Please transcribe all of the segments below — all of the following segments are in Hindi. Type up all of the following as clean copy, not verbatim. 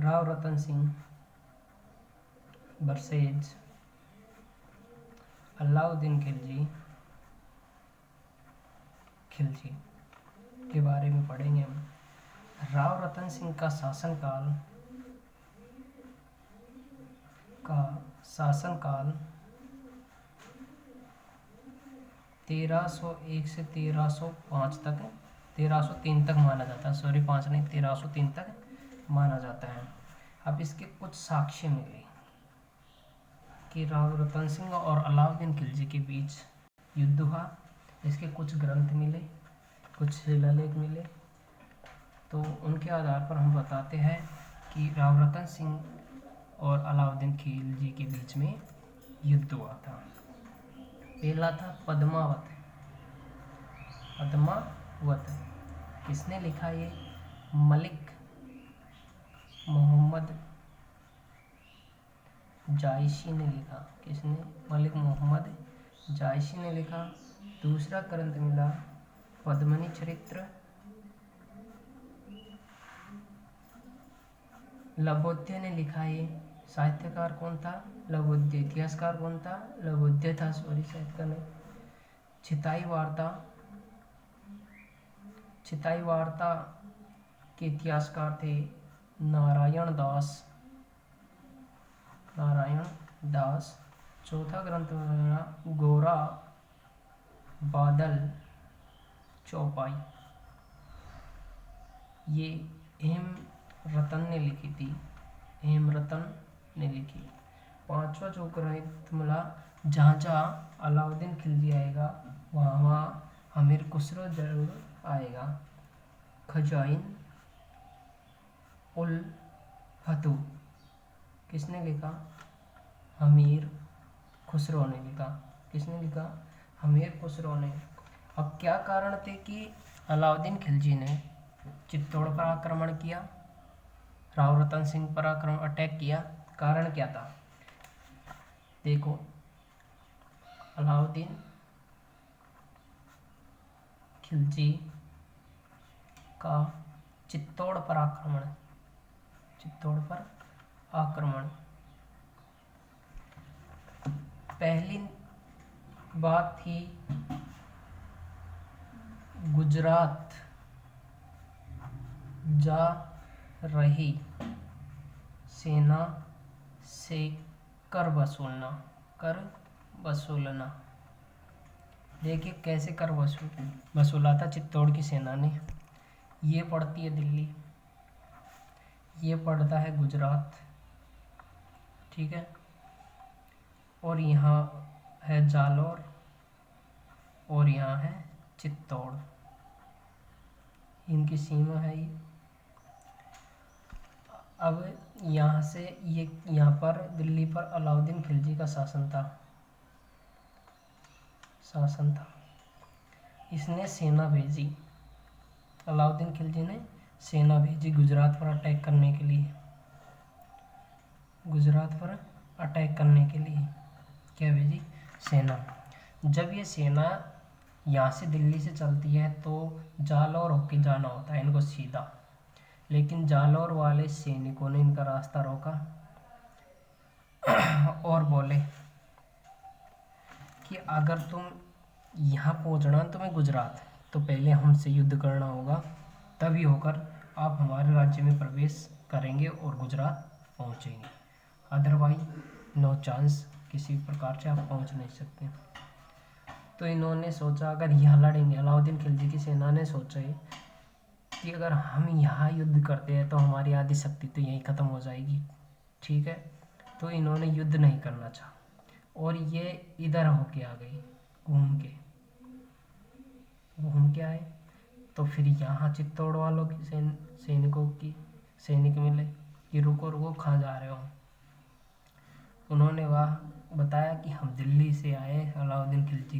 राव रतन सिंह वर्सेज अलाउद्दीन खिलजी के बारे में पढ़ेंगे हम। राव रतन सिंह का शासनकाल 1301 से 1305 तक 1303 तक माना जाता है, सॉरी 5 नहीं 1303 तक माना जाता है। अब इसके कुछ साक्ष्य मिले कि राव रतन सिंह और अलाउद्दीन खिलजी के बीच युद्ध हुआ। इसके कुछ ग्रंथ मिले, कुछ शिलालेख मिले, तो उनके आधार पर हम बताते हैं कि राव रतन सिंह और अलाउद्दीन खिलजी के बीच में युद्ध हुआ था। पहला था पद्मावत। किसने लिखा ये? मलिक मोहम्मद जायसी ने लिखा। किसने? मलिक मोहम्मद जायसी ने लिखा। दूसरा ग्रंथ मिला पद्मिनी चरित्र। लबोध्य ने लिखा ये। साहित्यकार कौन था? लबोध्य। इतिहासकार कौन था? लबोध्य था, सॉरी साहित्यकार नहीं। चिताई वार्ता के इतिहासकार थे नारायण दास। चौथा ग्रंथ में गोरा बादल चौपाई, ये हेमरतन ने लिखी थी। पांचवा जो ग्रंथ मिला, जहाँ जहाँ अलाउद्दीन खिलजी आएगा वहाँ वहाँ अमीर खुसरो जरूर आएगा। खजाइन उल फतू किसने लिखा? अमीर खुसरो ने लिखा। किसने लिखा? अमीर खुसरो ने। अब क्या कारण थे कि अलाउद्दीन खिलजी ने चित्तौड़ पर आक्रमण किया, राव रतन सिंह पर अटैक किया? कारण क्या था? देखो, अलाउद्दीन खिलजी का चित्तौड़ पर आक्रमण। पहली बात थी गुजरात जा रही सेना से कर वसूलना। देखिए कैसे कर वसूला था चित्तौड़ की सेना ने। ये पड़ती है दिल्ली, ये पड़ता है गुजरात, ठीक है, और यहाँ है जालौर और यहाँ है चित्तौड़, इनकी सीमा है ये। अब यहाँ से ये यहाँ पर दिल्ली पर अलाउद्दीन खिलजी का शासन था। इसने सेना भेजी, अलाउद्दीन खिलजी ने सेना भेजी गुजरात पर अटैक करने के लिए। क्या भेजी? सेना। जब ये सेना यहाँ से दिल्ली से चलती है तो जालौर होके जाना होता है इनको सीधा, लेकिन जालौर वाले सैनिकों ने इनका रास्ता रोका और बोले कि अगर तुम यहाँ पहुँचना तुम्हें गुजरात, तो पहले हमसे युद्ध करना होगा, तभी होकर आप हमारे राज्य में प्रवेश करेंगे और गुजरात पहुँचेंगे, अदरवाइज नो चांस, किसी प्रकार से आप पहुँच नहीं सकते। तो इन्होंने सोचा अगर यहाँ लड़ेंगे, अलाउद्दीन खिलजी की सेना ने सोचा कि अगर हम यहाँ युद्ध करते हैं तो हमारी आधी शक्ति तो यहीं ख़त्म हो जाएगी, ठीक है। तो इन्होंने युद्ध नहीं करना चाहा और ये इधर होके आ गए, घूम के आए। तो फिर यहाँ चित्तौड़ वालों की सैनिक मिले कि रुको कहाँ जा रहे हो। उन्होंने वह बताया कि हम दिल्ली से आए, अलाउद्दीन खिलजी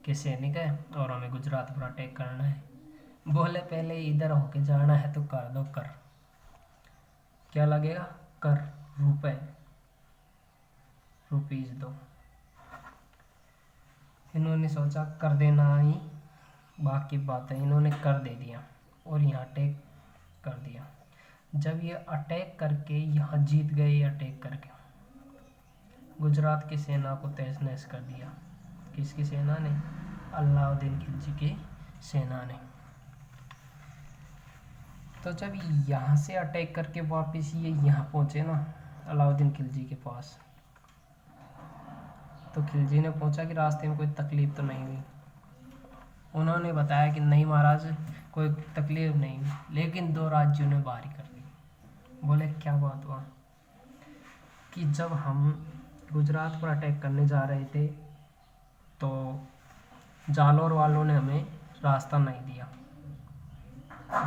के सैनिक है और हमें गुजरात पर अटैक करना है। बोले पहले इधर होके जाना है तो कर दो, कर क्या लगेगा? कर, रुपीज दो। इन्होंने सोचा कर देना ही बाकी बात है, इन्होंने कर दे दिया और यहाँ अटैक कर दिया। जब ये अटैक करके यहाँ जीत गए, ये अटैक करके गुजरात की सेना को तहस नहस कर दिया। किसकी सेना ने? अलाउद्दीन खिलजी की सेना ने। तो जब यहाँ से अटैक करके वापस ये यहाँ पहुँचे ना अलाउद्दीन खिलजी के पास, तो खिलजी ने पूछा कि रास्ते में कोई तकलीफ तो नहीं हुई। उन्होंने बताया कि नहीं महाराज, कोई तकलीफ नहीं हुई, लेकिन दो राज्यों ने बारी कर दी। बोले क्या बात हुआ? कि जब हम गुजरात पर अटैक करने जा रहे थे तो जालौर वालों ने हमें रास्ता नहीं दिया।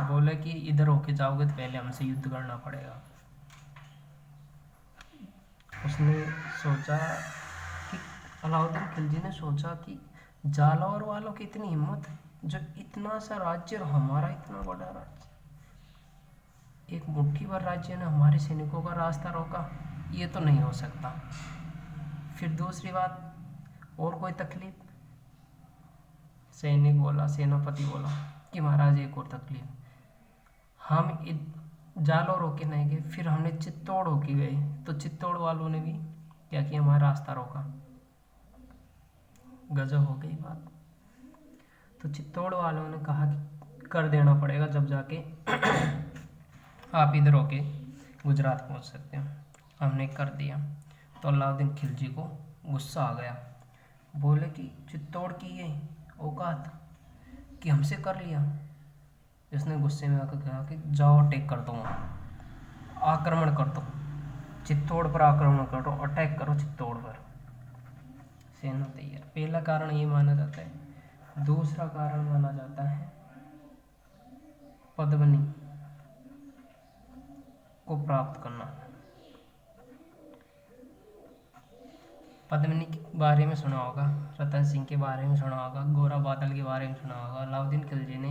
बोले कि इधर होके जाओगे तो पहले हमसे युद्ध करना पड़ेगा। उसने सोचा कि अलाउद्दीन खिलजी ने सोचा कि जालौर वालों की इतनी हिम्मत, जो इतना सा राज्य और हमारा इतना बड़ा राज्य, एक मुट्ठी भर राज्य ने हमारे सैनिकों का रास्ता रोका, ये तो नहीं हो सकता। फिर दूसरी बात, और कोई तकलीफ? सैनिक बोला, सेनापति बोला कि महाराज एक और तकलीफ, हम जालौर होके नहीं गए, फिर हमने चित्तौड़ होके गए, तो चित्तौड़ वालों ने भी क्या किया? हमारा रास्ता रोका। गजब हो गई बात। तो चित्तौड़ वालों ने कहा कि कर देना पड़ेगा, जब जाके आप इधर होके गुजरात पहुंच सकते हो। हमने कर दिया। तो अलाउद्दीन खिलजी को गुस्सा आ गया। बोले कि चित्तौड़ की ये औकात कि हमसे कर लिया। इसने गुस्से में आकर कहा कि जाओ अटैक कर दो, आक्रमण कर दो, चित्तौड़ पर आक्रमण करो, अटैक करो चित्तौड़ पर। सेना तैयार। पहला कारण ये माना जाता है। दूसरा कारण माना जाता है पद्मिनी को प्राप्त करना। पद्मिनी के बारे में सुना होगा, रतन सिंह के बारे में सुना होगा, गोरा बादल के बारे में सुना होगा। अलाउद्दीन खिलजी ने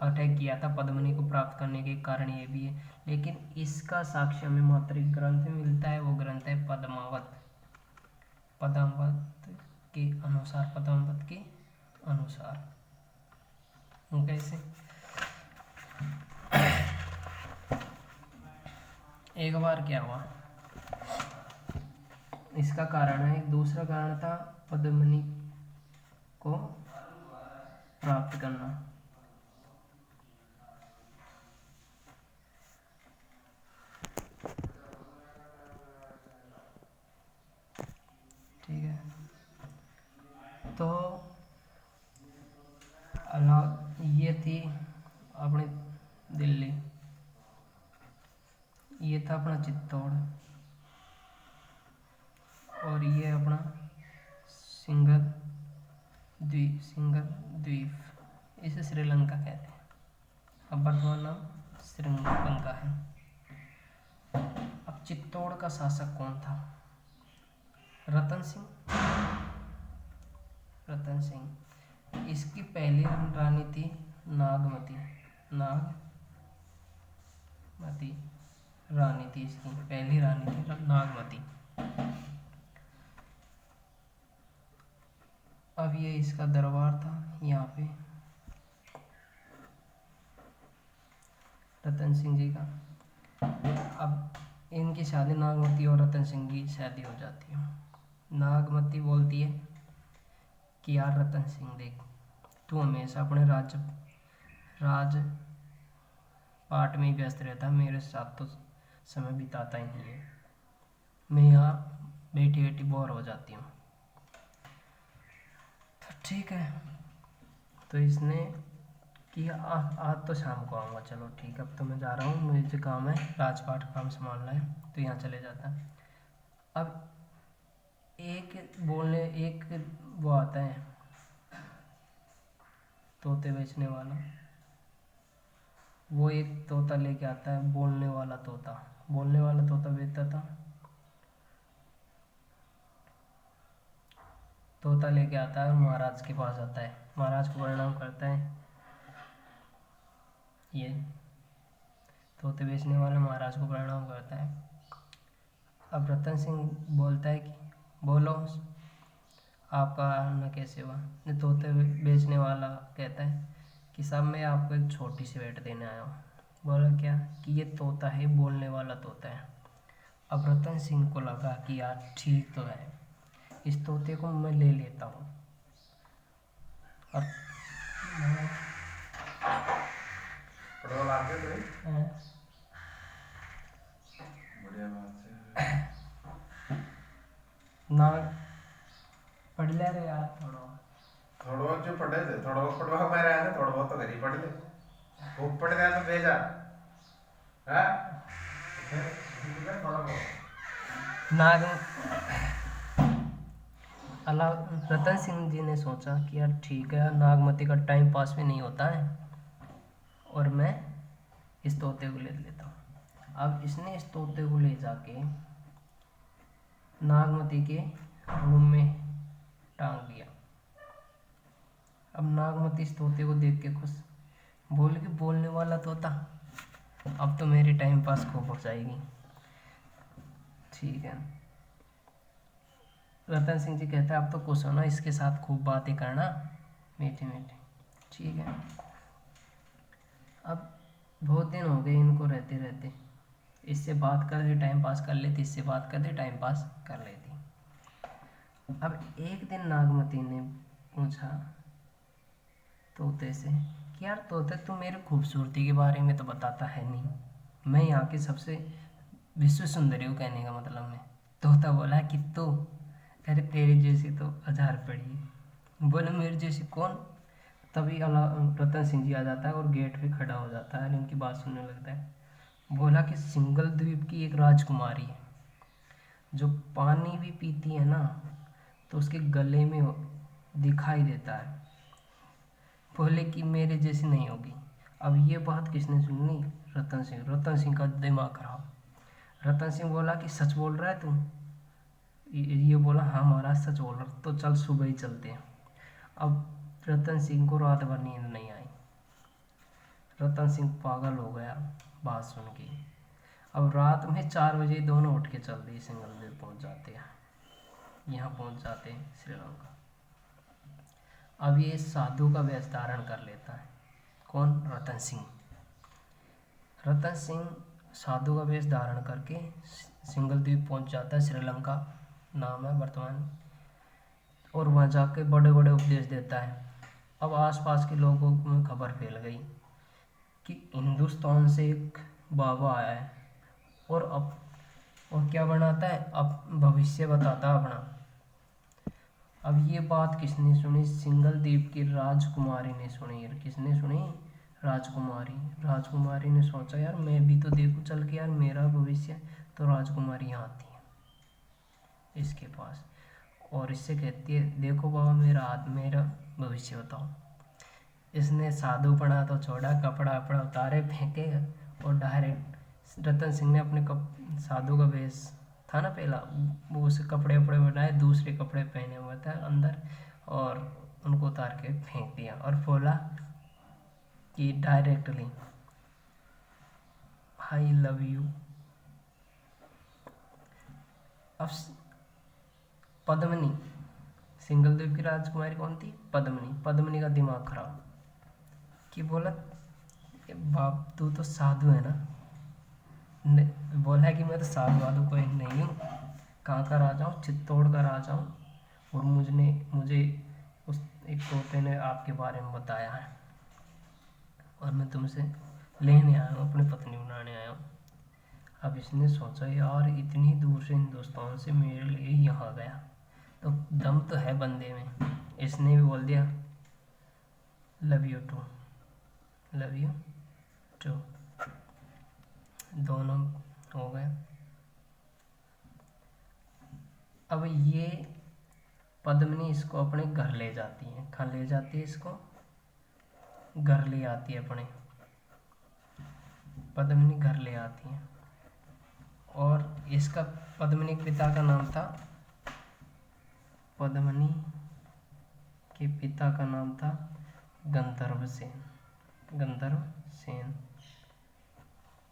अटैक किया था पद्मिनी को प्राप्त करने के कारण ये भी है, लेकिन इसका साक्ष्य हमें मात्र एक ग्रंथ में मिलता है, वो ग्रंथ है पद्मावत। पद्मावत के अनुसार, पद्मावत के अनुसार वो कैसे? एक बार क्या हुआ, इसका कारण है। दूसरा कारण था पद्मिनी को प्राप्त करना। ठीक है, तो ये थी अपनी दिल्ली, ये था अपना चित्तौड़, और ये अपना सिंगल द्वीप, इसे श्रीलंका कहते हैं। अब वर्तमान नाम श्रीलंका है। अब चित्तौड़ का शासक कौन था? रतन सिंह। इसकी पहली रानी थी नागमती रानी थी। इसकी पहली रानी थी नागमती। अब ये इसका दरबार था यहाँ पे, रतन सिंह जी का। अब इनकी शादी, नागमती और रतन सिंह की शादी हो जाती है। नागमती बोलती है कि यार रतन सिंह देख, तू हमेशा अपने राज पाठ में ही व्यस्त रहता है, मेरे साथ तो समय बिताता ही नहीं है, मैं यहाँ बैठी बैठी बोर हो जाती हूँ। तो ठीक है, तो इसने कि आज तो शाम को आऊँगा, चलो ठीक है, अब तो मैं जा रहा हूँ, मुझे काम है, राजपाट काम संभालना है, तो यहाँ चले जाता है। अब एक वो आता है तोते बेचने वाला, वो एक तोता लेके आता है, बोलने वाला तोता बेचता था। तोता लेके आता है, महाराज के पास आता है, महाराज को प्रणाम करता है। ये तोते बेचने वाला महाराज को प्रणाम करता है। अब रतन सिंह बोलता है कि बोलो आपका आना कैसे हुआ? तोते बेचने वाला कहता है कि साहब मैं आपको एक छोटी सी भेंट देने आया हूँ। बोला क्या कि ये तोता है, बोलने वाला तोता है। अब रतन सिंह को लगा कि यार ठीक तो है, इस तोते को मैं ले लेता हूँ। और पटवा लाते तो हाँ, बढ़िया बात है। ना पढ़ ले रे यार थोड़ा। थोड़ा बहुत जो पढ़े थे, थोड़ा बहुत पढ़वा मैं रहा था, थोड़ा बहुत तो घर ही पढ़ ले। खूब पढ़ गया तो भेजा है थोड़ा बहुत। नाग अला रतन सिंह जी ने सोचा कि यार ठीक है, नागमती का टाइम पास भी नहीं होता है और मैं इस तोते को ले लेता हूँ। अब इसने इस तोते को ले जाके नागमती के रूम में टांग दिया। अब नागमती इस तोते को देख के खुश, बोल के बोलने वाला तोता, अब तो मेरी टाइम पास खूब हो जाएगी। ठीक है, रतन सिंह जी कहते हैं अब तो खुश हो ना, इसके साथ खूब बातें करना मीठी मीठी। ठीक है, अब बहुत दिन हो गए इनको रहते रहते, इससे बात करके टाइम पास कर लेती, इससे बात करते टाइम पास कर लेती। अब एक दिन नागमती ने पूछा तोते से कि यार तोते, तू मेरी खूबसूरती के बारे में तो बताता है नहीं, मैं यहाँ की सबसे विश्व सुंदरी हूँ कहने का मतलब में। तोता बोला कि तू, अरे तेरी जैसी तो हजार पड़ी है। बोले मेरी जैसी कौन? तभी अला रतन सिंह जी आ जाता है और गेट पे खड़ा हो जाता है और इनकी बात सुनने लगता है। बोला कि सिंगल द्वीप की एक राजकुमारी है, जो पानी भी पीती है ना तो उसके गले में दिखाई देता है। बोले कि मेरे जैसी नहीं होगी। अब ये बात किसने सुनी? रतन सिंह। रतन सिंह का दिमाग खराब। रतन सिंह बोला कि सच बोल रहा है तू? ये बोला हाँ महाराज सच बोल रहा, तो चल सुबह ही चलते हैं। अब रतन सिंह को रात भर नींद नहीं आई। रतन सिंह पागल हो गया बात सुन के। अब रात में 4 बजे दोनों उठ के चल दिए, सिंगल द्वीप पहुंच जाते हैं, यहाँ पहुंच जाते हैं श्रीलंका। अब ये साधु का वेश धारण कर लेता है। कौन? रतन सिंह। रतन सिंह साधु का वेश धारण करके सिंगल द्वीप पहुंच जाता है, श्रीलंका नाम है वर्तमान, और वहाँ जाके बड़े बड़े उपदेश देता है। अब आसपास के लोगों में खबर फैल गई कि हिंदुस्तान से एक बाबा आया है और क्या बनाता है, अब भविष्य बताता है अपना। अब ये बात किसने सुनी? सिंगल द्वीप की राजकुमारी ने सुनी। किसने सुनी? राजकुमारी। राजकुमारी ने सोचा यार मैं भी तो देखूं चल के यार मेरा भविष्य। तो राजकुमारी यहाँ आती है इसके पास और इससे कहती है देखो बाबा मेरा भविष्य बताओ। इसने साधु पढ़ा तो छोड़ा, कपड़ा वपड़ा उतारे फेंके और डायरेक्ट रतन सिंह ने अपने साधु का वेश था ना पहला, वो उसे कपड़े वपड़े बनाए, दूसरे कपड़े पहने हुए थे अंदर और उनको उतार के फेंक दिया और बोला कि डायरेक्टली आई लव यू। अब पद्मनी, सिंगल द्वीप की राजकुमारी कौन थी? पद्मनी। पद्मनी का दिमाग खराब कि बोला बाप तू तो साधु है ना? बोला कि मैं तो साधु वाधु कोई नहीं हूँ, कहाँ का राजा हूँ, चित्तौड़ का राजा हूँ और मुझे उस एक तोते ने आपके बारे में बताया है और मैं तुमसे लेने आया हूँ, अपनी पत्नी बनाने आया हूँ। अब इसने सोचा यार इतनी दूर से हिंदुस्तान से मेरे लिए यहाँ गया तो दम तो है बंदे में। इसने भी बोल दिया love you too, love you too. दोनों हो गए। अब ये पद्मिनी इसको अपने घर ले जाती है। कहाँ ले जाती है इसको? घर ले आती है अपने। पद्मिनी घर ले आती है और इसका पद्मिनी के पिता का नाम था, पद्मिनी के पिता का नाम था गंधर्व सेन। गंधर्व सेन।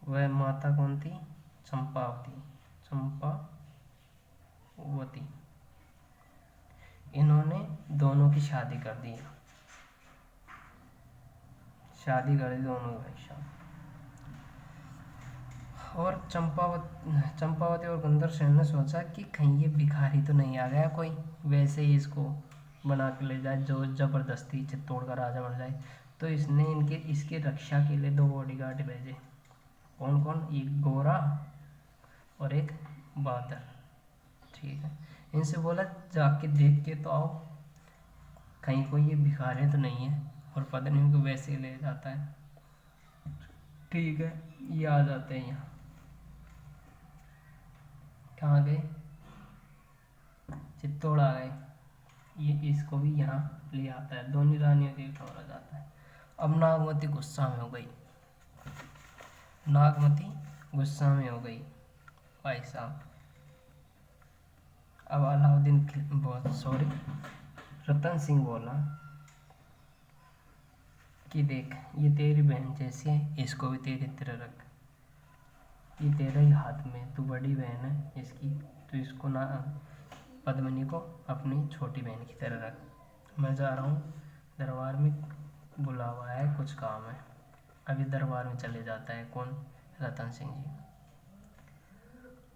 वह माता कौन थी? चंपावती। चंपावती। इन्होंने दोनों की शादी कर दी। शादी कर दी दोनों भाई साहब। और चंपावती और गंधर सेन ने सोचा कि कहीं ये भिखारी तो नहीं आ गया कोई, वैसे ही इसको बना के ले जाए जो ज़बरदस्ती चित्तौड़ का राजा बन जाए। तो इसने इसकी रक्षा के लिए 2 बॉडीगार्ड भेजे। कौन कौन? एक गोरा और एक बादल। ठीक है, इनसे बोला जाके देख के तो आओ कहीं कोई ये भिखारी तो नहीं है, और पता नहीं उनको वैसे ही ले जाता है। ठीक है, ये आ जाते हैं यहाँ। कहाँ गए? चित्तौड़ आ गए। ये इसको भी यहाँ ले आता है, दोनों रानियों के ठौरा जाता है। अब नागमती गुस्सा में हो गई, नागमती गुस्सा में हो गई भाई साहब। अब अलाउद्दीन बहुत सॉरी रतन सिंह बोला कि देख ये तेरी बहन जैसी है, इसको भी तेरी तरह रख, ये तेरा ही हाथ में, तू बड़ी बहन है इसकी, तो इसको ना पद्मिनी को अपनी छोटी बहन की तरह रख। मैं जा रहा हूँ दरबार में, बुलावा है, कुछ काम है। अभी दरबार में चले जाता है कौन? रतन सिंह जी।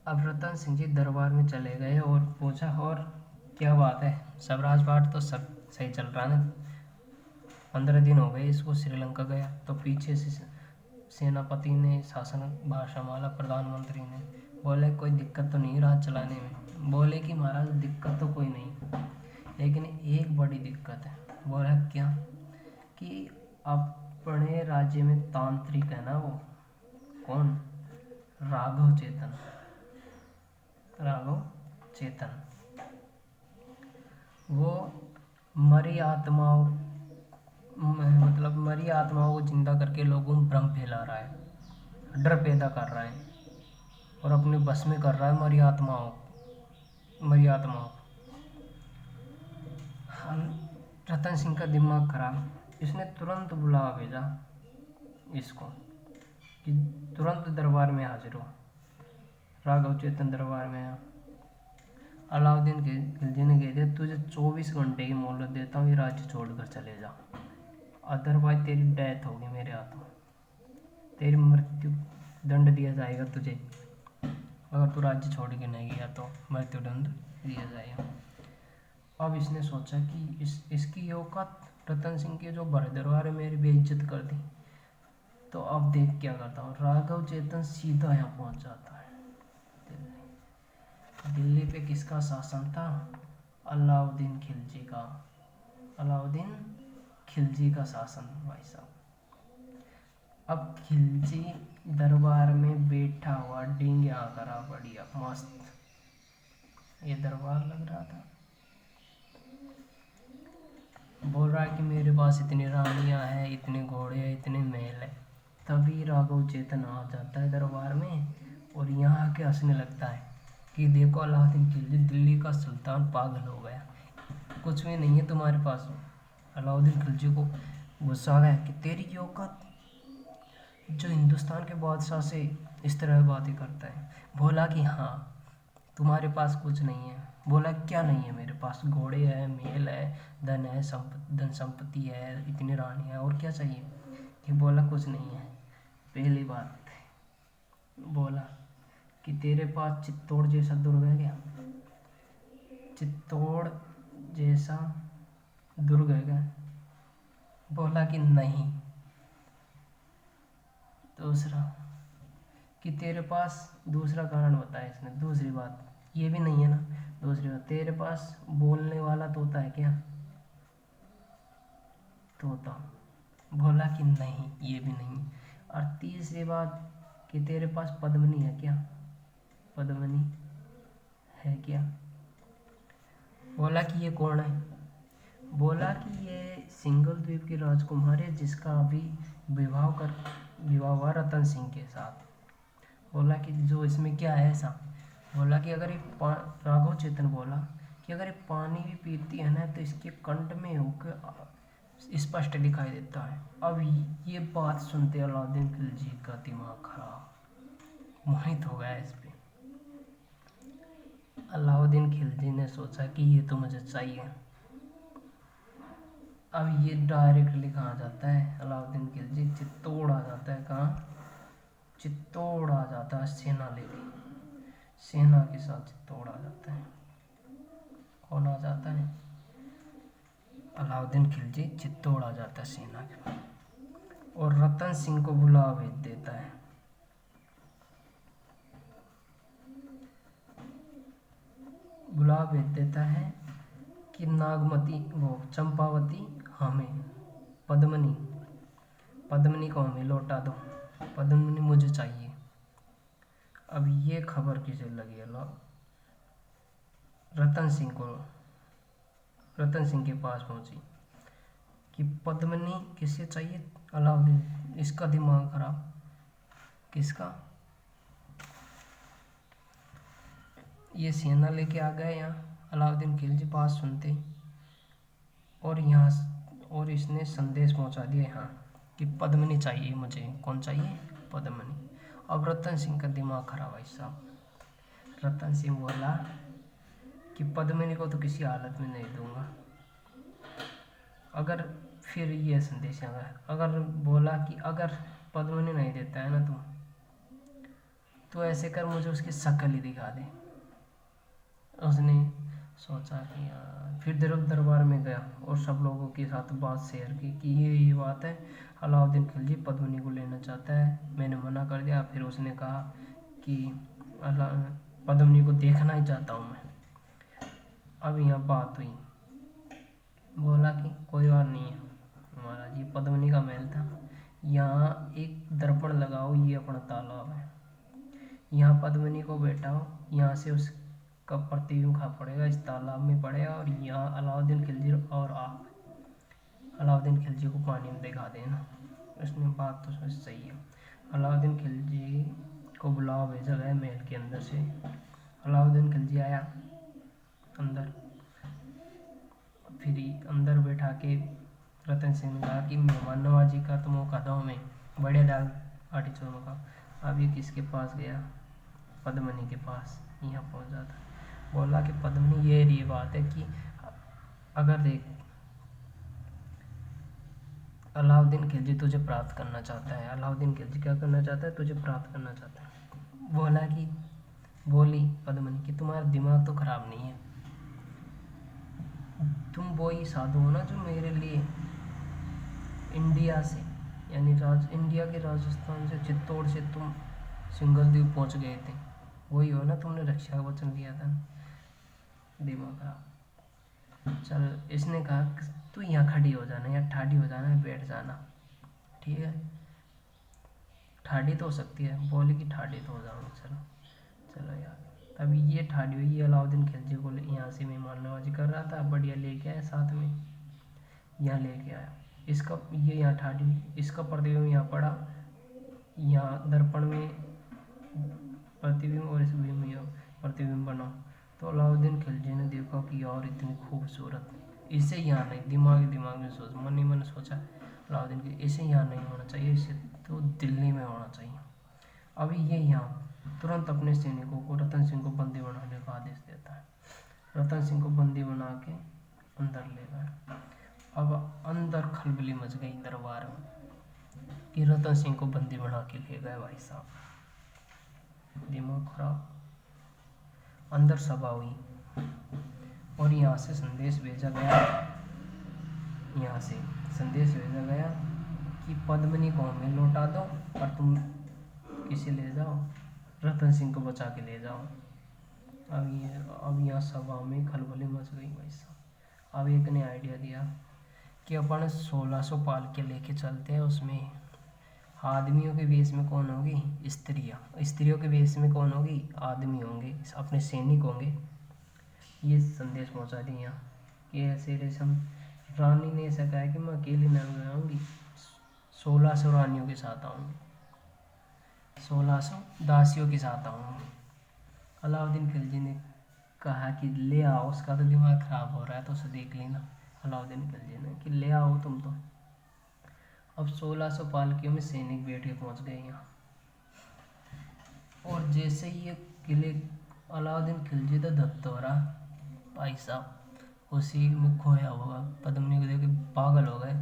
अब रतन सिंह जी दरबार में चले गए और पूछा और क्या बात है, सब राजपाट तो सब सही चल रहा है ना? 15 दिन हो गए इसको श्रीलंका गया, तो पीछे से सेनापति ने शासन भार संभाला, प्रधानमंत्री ने बोले कोई दिक्कत तो नहीं राज चलाने में? बोले कि महाराज दिक्कत तो कोई नहीं, लेकिन एक बड़ी दिक्कत है। बोला क्या? कि अपने राज्य में तांत्रिक है ना, वो कौन? राघव चेतन, राघव चेतन, वो मरी आत्माओं मतलब मरी आत्माओं को जिंदा करके लोगों में भ्रम फैला रहा है, डर पैदा कर रहा है, और अपने बस में कर रहा है मरी आत्माओं। रतन सिंह का दिमाग खराब, इसने तुरंत बुला भेजा इसको कि तुरंत दरबार में हाजिर हो। राघव चेतन दरबार में आया। अलाउद्दीन खिलजी ने कह दिया तुझे 24 घंटे की मोहलत देता हूँ, ये राज्य छोड़कर चले जा, अदरवाइज तेरी डेथ होगी मेरे हाथों, तेरी मृत्यु दंड दिया जाएगा तुझे, अगर तू राज्य छोड़ के नहीं गया तो मृत्यु दंड दिया जाएगा। अब इसने सोचा कि इसकी औकात रतन सिंह के जो बड़े दरबार में मेरी बेइज्जत कर दी, तो अब देख क्या करता हूँ। राघव चेतन सीधा यहाँ पहुँच जाता है दिल्ली पे। किसका शासन था? अलाउद्दीन खिलजी का, अलाउद्दीन खिलजी का शासन भाई साहब। अब खिलजी दरबार में बैठा हुआ, डींगे आकर बढ़िया मस्त, ये दरबार लग रहा था। बोल रहा है कि मेरे पास इतनी रानियां हैं, इतने घोड़े हैं, इतने महल है। तभी राघव चेतन आ जाता है दरबार में और यहाँ के हंसने लगता है कि देखो अलाउद्दीन खिलजी दिल्ली का सुल्तान पागल हो गया, कुछ भी नहीं है तुम्हारे पास। अलाउद्दीन खिलजी को गुस्सा आ गया कि तेरी की औकात, जो हिंदुस्तान के बादशाह से इस तरह बातें करता है। बोला कि हाँ तुम्हारे पास कुछ नहीं है। बोला क्या नहीं है मेरे पास? घोड़े है, महल है, धन है, धन संपत्ति है, इतनी रानी है, और क्या चाहिए? कि बोला कुछ नहीं है। पहली बात बोला कि तेरे पास चित्तौड़ जैसा दुर्ग है क्या? चित्तौड़ जैसा दुर्ग है क्या? बोला कि नहीं। दूसरा कि तेरे पास, दूसरा कारण बताया इसने, दूसरी बात ये भी नहीं है ना। दूसरी बात, तेरे पास बोलने वाला तोता है क्या? तोता। बोला कि नहीं, ये भी नहीं। और तीसरी बात कि तेरे पास पद्मिनी है क्या? पद्मिनी है क्या? बोला कि ये कौन है? बोला कि ये सिंगल द्वीप की राजकुमारी है जिसका अभी विवाह हुआ रतन सिंह के साथ। बोला कि जो इसमें क्या है ऐसा? बोला कि अगर ये राघव चेतन बोला कि अगर ये पानी भी पीती है ना तो इसके कंठ में होकर स्पष्ट दिखाई देता है। अब ये बात सुनते अलाउद्दीन खिलजी का दिमाग खराब, मोहित हो गया इस पे। अलाउद्दीन खिलजी ने सोचा कि ये तो मुझे चाहिए। अब ये डायरेक्टली कहाँ जाता है? अलाउद्दीन खिलजी चित्तौड़ आ जाता है। कहाँ? चित्तौड़ आ जाता है सेना लेके, सेना के साथ चित्तौड़ आ जाता है। कौन आ जाता है? अलाउद्दीन खिलजी चित्तौड़ आ जाता है सेना के पास और रतन सिंह को बुला भेज देता है। बुला भेज देता है कि नागमती वो चंपावती हमें, पद्मनी को हमें लौटा दो, पद्मनी मुझे चाहिए। अब ये खबर किसे लगी? रतन सिंह के पास पहुंची कि पद्मनी किसे चाहिए? अलाउद्दीन। इसका दिमाग खराब। किसका? ये सेना लेके आ गए यहाँ अलाउद्दीन खिलजी बात सुनते और इसने संदेश पहुंचा दिया यहाँ कि पद्मनी चाहिए मुझे। कौन चाहिए? पद्मनी। अब रतन सिंह का दिमाग खराब है साहब। रतन सिंह बोला कि पद्मनी को तो किसी हालत में नहीं दूंगा। अगर फिर ये संदेश अगर बोला कि अगर पद्मनी नहीं देता है ना तो ऐसे कर मुझे उसकी शक्ल ही दिखा दे। उसने सोचा कि फिर दरबार में गया और सब लोगों के साथ बात शेयर की कि ये बात है, अलाउद्दीन खिलजी पद्मनी को लेना चाहता है, मैंने मना कर दिया। फिर उसने कहा कि पद्मनी को देखना ही चाहता हूँ मैं। अब यहाँ बात हुई, बोला कि कोई बात नहीं है महाराज, ये पद्मनी का महल था, यहाँ एक दर्पण लगाओ, ये अपना तालाब है, यहाँ पद्मनी को बैठाओ, यहाँ से उसका प्रतिबिंब खा पड़ेगा, इस तालाब में पड़ेगा और यहाँ अलाउद्दीन खिलजी और आप अलाउद्दीन खिलजी को पानी में दिखा देना। उसने बात तो सही है। अलाउद्दीन खिलजी को बुलावा भेजा गया महल के अंदर से। अलाउद्दीन खिलजी आया अंदर, फिर अंदर बैठा के रतन सिंह ने कहा कि मेहमान नवाजी का तो मौका दो हमें, बढ़िया दाल बाटी चूरमा का। अब ये किसके पास गया? पद्मनी के पास। यहाँ पहुँच जाता, बोला कि पद्मनी ये बात है कि अगर देख अलाउद्दीन खिलजी तुझे प्राप्त करना चाहता है। अलाउद्दीन खिलजी क्या करना चाहता है? तुझे प्राप्त करना चाहता है। बोली पद्मनी कि तुम्हारा दिमाग तो खराब नहीं है, तुम वो ही साधु हो ना जो मेरे लिए इंडिया से यानी इंडिया के राजस्थान से चित्तौड़ से तुम सिंगलद्वीप पहुंच गए थे, वही हो ना, तुमने रक्षा का वचन दिया था। दिमाग खराब। चल, इसने कहा तू यहाँ खड़ी हो जाना, यहाँ ठाड़ी हो जाना, बैठ जाना, ठीक है? ठाड़ी तो हो सकती है। बोली कि ठाड़ी तो हो जाऊंगी। चलो यार। अभी ये ठाड़ी हुई, ये अलाउद्दीन खिलजी को यहाँ से मेहमान नवाजी कर रहा था, बढ़िया लेके आया साथ में, यहाँ लेके आया इसका, ये यहाँ ठाड़ी हुई, इसका प्रतिबिंब यहाँ पड़ा, यहाँ दर्पण में प्रतिबिंब और इस प्रतिबिंब बना। तो अलाउद्दीन खिलजी ने देखा कि यार इतनी खूबसूरत, इसे यहाँ नहीं, दिमाग में सोच, मन ही मन सोचा अलाउद्दीन की, इसे यहाँ नहीं होना चाहिए, इसे तो दिल्ली में होना चाहिए। अभी ये यहाँ तुरंत अपने सैनिकों को रतन सिंह को बंदी बनाने का आदेश देता है। रतन सिंह को बंदी बना के अंदर ले गए। अब अंदर खलबली मच गई दरबार में कि रतन सिंह को बंदी बना के ले गए। भाई साहब दिमाग खराब। अंदर सभा हुई और यहाँ से संदेश भेजा गया कि पद्मनी को हमें लौटा दो और तुम किसे ले जाओ? रतन सिंह को बचा के ले जाओ। अब यहाँ सभा में खलबली मच गई भाई साहब। अब एक ने आइडिया दिया कि अपन 1600 पाल के लेके चलते हैं, उसमें आदमियों के वेश में कौन होगी? स्त्रियों के वेश में कौन होगी? आदमी होंगे, अपने सैनिक होंगे। ये संदेश पहुंचा दिया यहाँ कि ऐसे रेशम रानी ने ऐसा कहा कि मैं अकेली नहीं आऊँगी, 1600 रानियों के साथ आऊँगी, 1600 दासियों के साथ आऊँगी। अलाउद्दीन खिलजी ने कहा कि ले आओ, उसका तो दिमाग खराब हो रहा है तो उसे देख लेना। अलाउद्दीन खिलजी ने कि ले आओ तुम तो। अब 1600 पालकियों में सैनिक बैठ के पहुंच गए यहाँ, और जैसे ही ये किले अलाउद्दीन खिलजी तो धत्त हो रहा भाई साहब, उसी में खोया हुआ, पद्मनी को देख के पागल हो गए।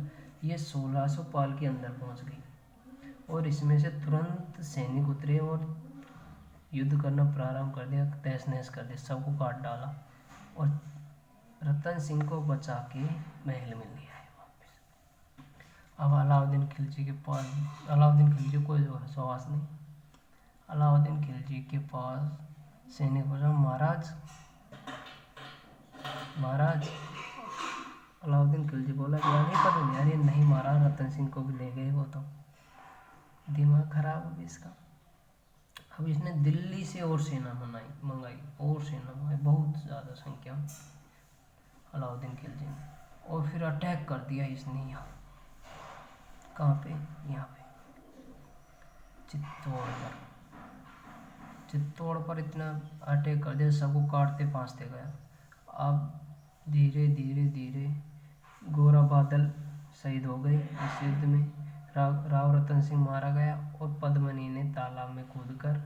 ये 1600 पालकी अंदर पहुंच गई और इसमें से तुरंत सैनिक उतरे और युद्ध करना प्रारंभ कर दिया, तहस नहस कर दिया, सबको काट डाला और रतन सिंह को बचा के महल में ले आए वापस। अब अलाउद्दीन खिलजी के पास, अलाउद्दीन खिलजी को विश्वास नहीं। अलाउद्दीन खिलजी के पास सैनिक पूछा, महाराज महाराज। अलाउद्दीन खिलजी बोला कि आगे पता नहीं। अरे नहीं महाराज, रतन सिंह को भी ले गए वो तो। दिमाग खराब हो गया इसका। अब इसने दिल्ली से और सेना मंगाई और सेना मंगाई, बहुत ज़्यादा संख्या में, अलाउद्दीन खिलजी ने। और फिर अटैक कर दिया इसने यहाँ, कहाँ पे, यहाँ पे चित्तौड़ पर। चित्तौड़ पर इतना अटैक कर दिया, सबको काटते फांसते गया। अब धीरे धीरे धीरे गोरा बादल शहीद हो गए इस युद्ध में। राव रतन सिंह मारा गया और पद्मनी ने तालाब में कूदकर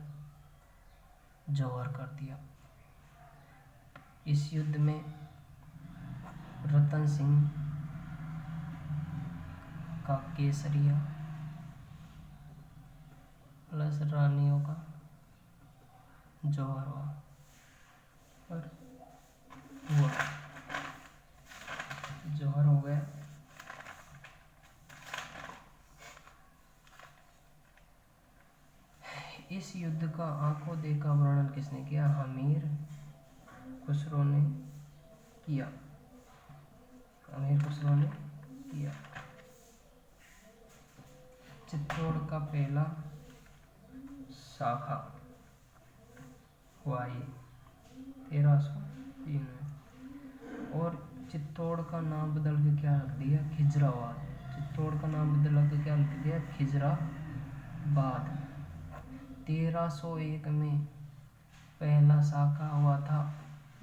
जौहर कर दिया। इस युद्ध में रतन सिंह का केसरिया प्लस रानियों का जौहर हुआ, जौहर हो गया। इस युद्ध का आंखों देखा वर्णन किसने किया? हमीर खुसरो ने किया। हमीर खुसरो ने किया। चित्तौड़ का पहला शाखा हुआ ये 1303 में। और चित्तौड़ का नाम बदल के क्या रख दिया? खिजराबाद। चित्तौड़ का नाम बदल के क्या रख दिया? खिजराबाद। 1301 में पहला शाखा हुआ था,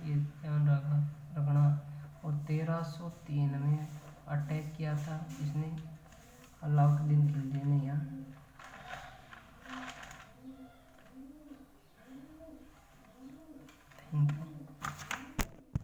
ये ध्यान रखना। और 1303 में अटैक किया था इसने, अलाउद्दीन खिलजी ने यहाँ